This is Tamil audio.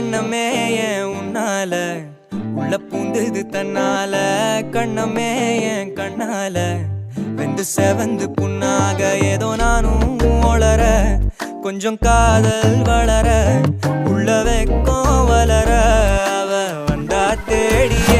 வண்ணமே ஏன் உன்னால உள்ள பூந்தது தன்னால கண்ணமே ஏன் கண்ணால வெந்து செவந்து புண்ணாக ஏதோ நானும் ஒளர கொஞ்சம் காதல் வளர உள்ள வெக்கம் வளர அவ வந்தா தேடிய